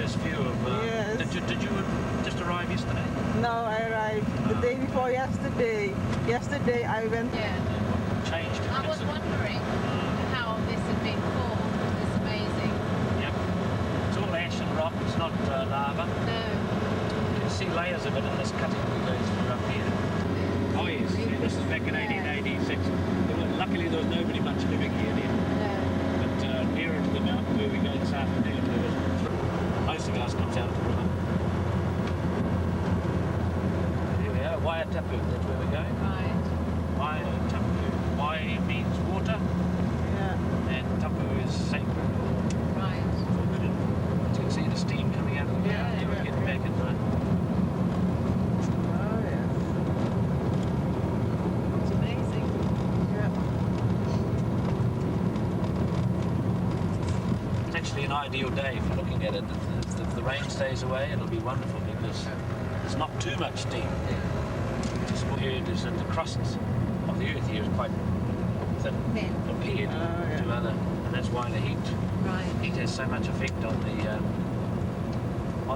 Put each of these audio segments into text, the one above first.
glorious view of... Yes. Did you just arrive yesterday? No, I arrived the day before yesterday. Yesterday I went... Yeah. Changed. I was wondering how this had been formed. It's amazing. Yep. It's all ash and rock, it's not lava. No. You can see layers of it in this cutting we go through up here. Oh yes, this is back in 1886. Luckily there was nobody much living here then. No. But nearer to the mountain where we go this afternoon, there was, most of ours comes out of the river. Here we are, WAI-O-TAPU, that's where we're going. Right. WAI-O-TAPU. Wai means water, Yeah. and tapu is sacred. Right. Forbidden. You can see the steam coming out of the ground. You were getting back at night. Oh, yes. It's amazing. Yeah. It's actually an ideal day for looking at it. If the rain stays away, it'll be wonderful because there's not too much steam. Just what here is that the crust of the earth here is quite thin compared to other, and that's why the heat has so much effect on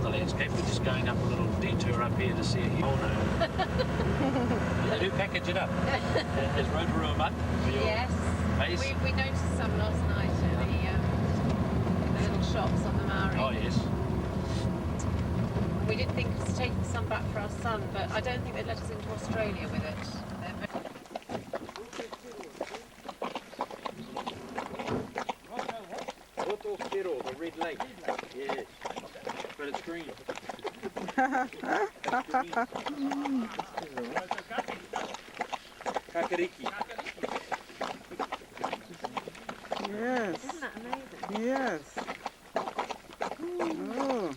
the landscape. We're just going up a little detour up here to see a hole. They do package it up. There's Rotorua mud for your base. We noticed some last night at the little shops on the Maori. Oh yes. We did think of taking some back for our son, but I don't think they'd let us into Australia with it. The red lake. Yes. But it's green. Kakariki. Yes. Isn't that amazing? Yes. Oh.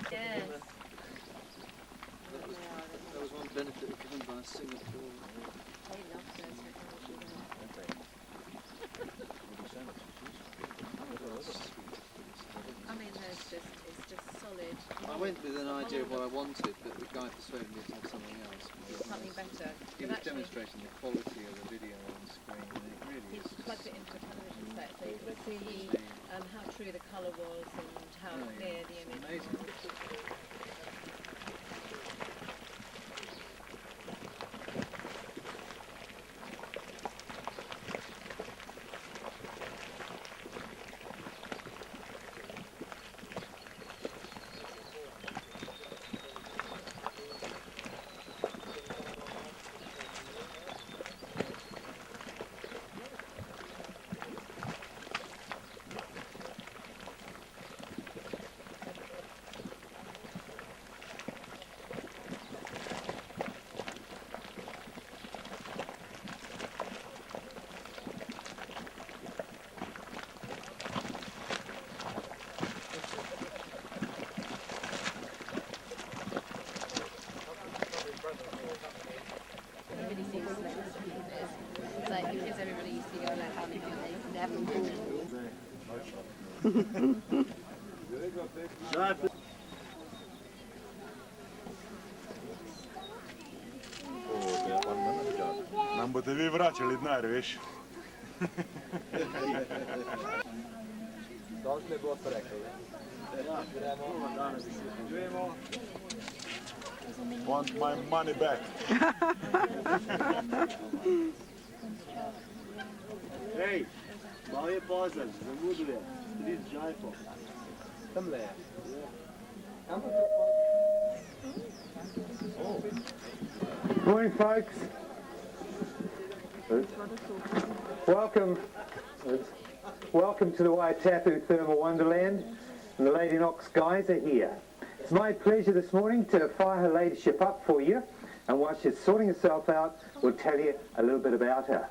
Yes. That was one benefit of given by Singapore. They love those I mean, it's just solid. I went with an idea of what I wanted, but the guy persuaded me to have something else. Something better. He was demonstrating the quality of the video on screen, and it really is. He plugged it into a television set so you could see how true the colour was and how clear the image amazing. was. Because everybody used to go on their family holidays and they have them all. Нам би тобі vraćali denar, viš? Want my money back. Hej, malo je pozdrav, zamuduje. Vidi džajpo. Tam le. Morning, folks. Welcome to the WAI-O-TAPU Thermal Wonderland, and the Lady Knox guys are here. It's my pleasure this morning to fire her ladyship up for you, and while she's sorting herself out, we'll tell you a little bit about her.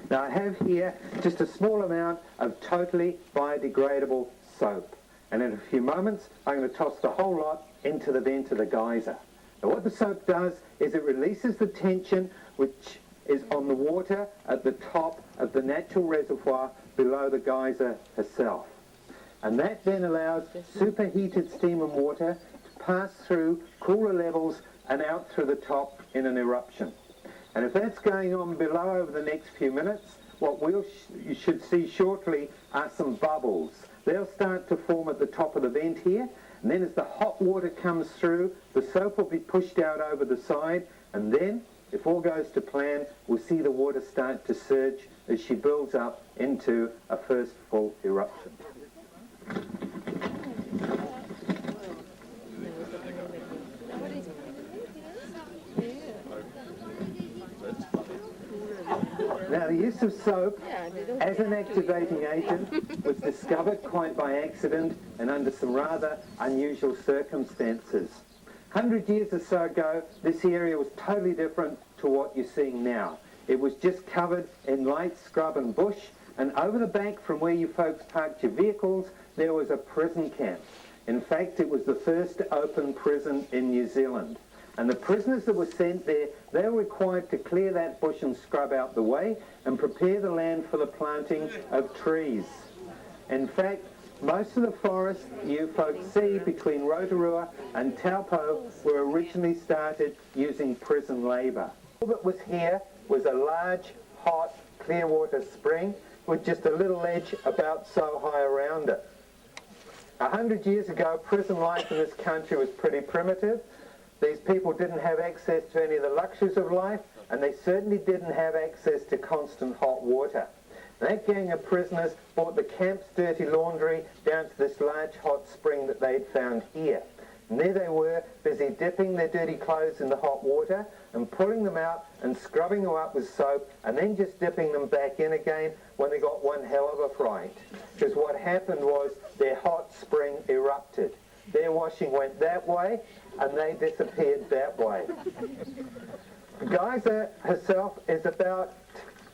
Now, I have here just a small amount of totally biodegradable soap, and in a few moments I'm going to toss the whole lot into the vent of the geyser. Now, what the soap does is it releases the tension which is on the water at the top of the natural reservoir below the geyser herself. And that then allows superheated steam and water to pass through cooler levels and out through the top in an eruption. And if that's going on below over the next few minutes, what you should see shortly are some bubbles. They'll start to form at the top of the vent here, and then as the hot water comes through, the soap will be pushed out over the side, and then, if all goes to plan, we'll see the water start to surge as she builds up into a first full eruption. Now, the use of soap as an activating agent was discovered quite by accident and under some rather unusual circumstances. 100 years or so ago, this area was totally different to what you're seeing now. It was just covered in light scrub and bush, and over the back from where you folks parked your vehicles, there was a prison camp. In fact, it was the first open prison in New Zealand. And the prisoners that were sent there, they were required to clear that bush and scrub out the way and prepare the land for the planting of trees. In fact, most of the forests you folks see between Rotorua and Taupo were originally started using prison labour. All that was here was a large, hot, clear water spring with just a little ledge about so high around it. 100 years ago, prison life in this country was pretty primitive. These people didn't have access to any of the luxuries of life, and they certainly didn't have access to constant hot water. That gang of prisoners brought the camp's dirty laundry down to this large hot spring that they'd found here. And there they were, busy dipping their dirty clothes in the hot water and pulling them out and scrubbing them up with soap and then just dipping them back in again when they got one hell of a fright. Because what happened was their hot spring erupted. Their washing went that way and they disappeared that way. The geyser herself is about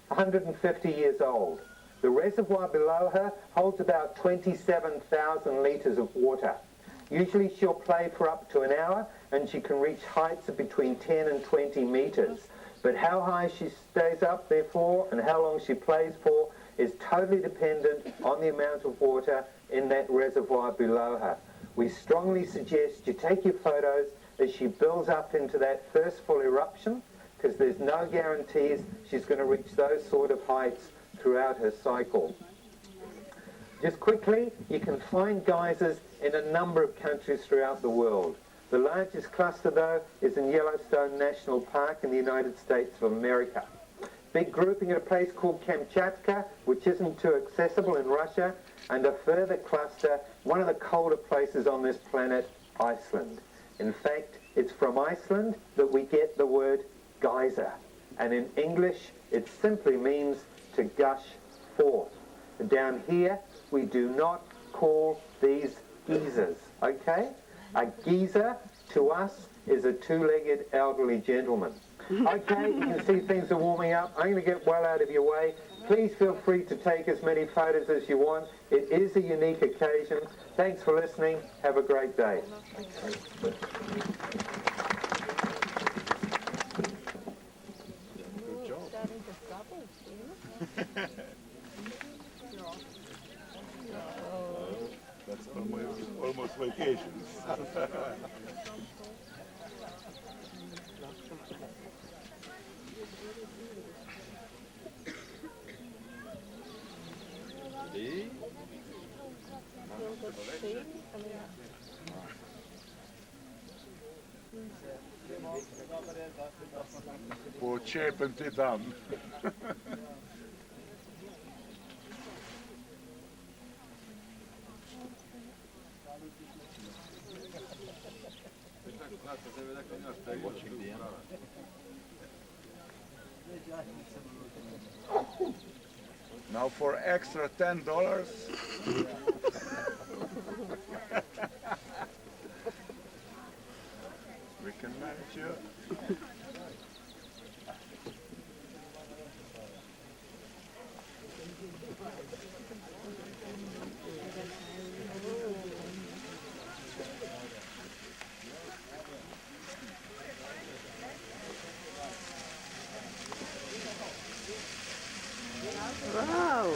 150 years old. The reservoir below her holds about 27,000 litres of water. Usually she'll play for up to an hour and she can reach heights of between 10 and 20 metres. But how high she stays up there for and how long she plays for is totally dependent on the amount of water in that reservoir below her. We strongly suggest you take your photos as she builds up into that first full eruption, because there's no guarantees she's going to reach those sort of heights throughout her cycle. Just quickly, you can find geysers in a number of countries throughout the world. The largest cluster, though, is in Yellowstone National Park in the United States of America. Big grouping at a place called Kamchatka, which isn't too accessible in Russia, and a further cluster, one of the colder places on this planet, Iceland. In fact, it's from Iceland that we get the word geyser, and in English it simply means to gush forth. Down here we do not call these geysers, okay? A geyser to us is a two-legged elderly gentleman. Okay, you can see things are warming up. I'm going to get well out of your way. Please feel free to take as many photos as you want. It is a unique occasion. Thanks for listening. Have a great day. Starting to bubble. That's almost vacations. Počepen ti dam. Now for extra $10. We can manage you. Wow.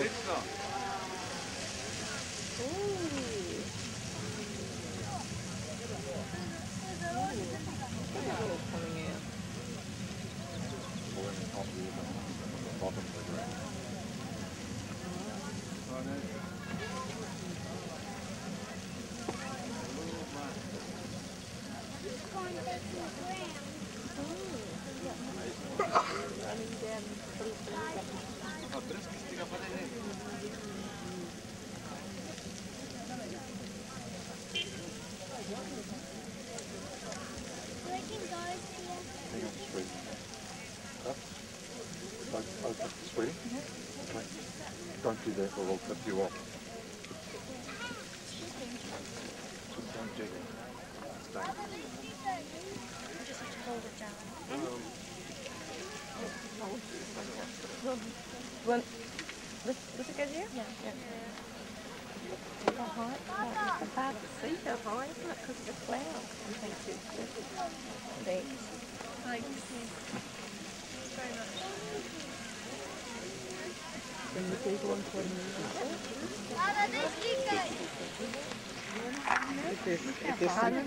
Sweetie? Okay. Don't do that or we'll tip you off. Don't jiggle. Stay. This is good here? Yeah. It's hot. It's hard to see how high, isn't it? Because of the clouds. Thank you. Thanks. Thanks. Very much. Can you take one for me?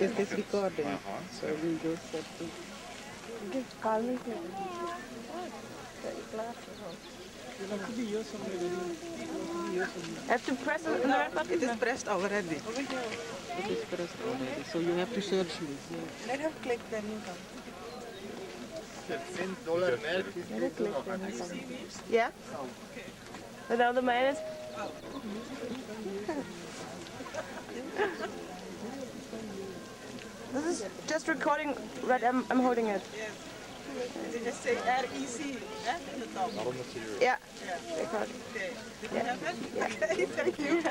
It is recording, so we'll just set to... Just call me. Got your glasses on. Have to press on the red button? It is pressed already. It is pressed already, so you have to search me. Let her click, then you come. $10 Yeah? Without the minus? This is just recording, right? I'm holding it. Yes. Did you say REC in the top? Yeah. Record. Okay. Did you have it? Yeah. Okay, thank you.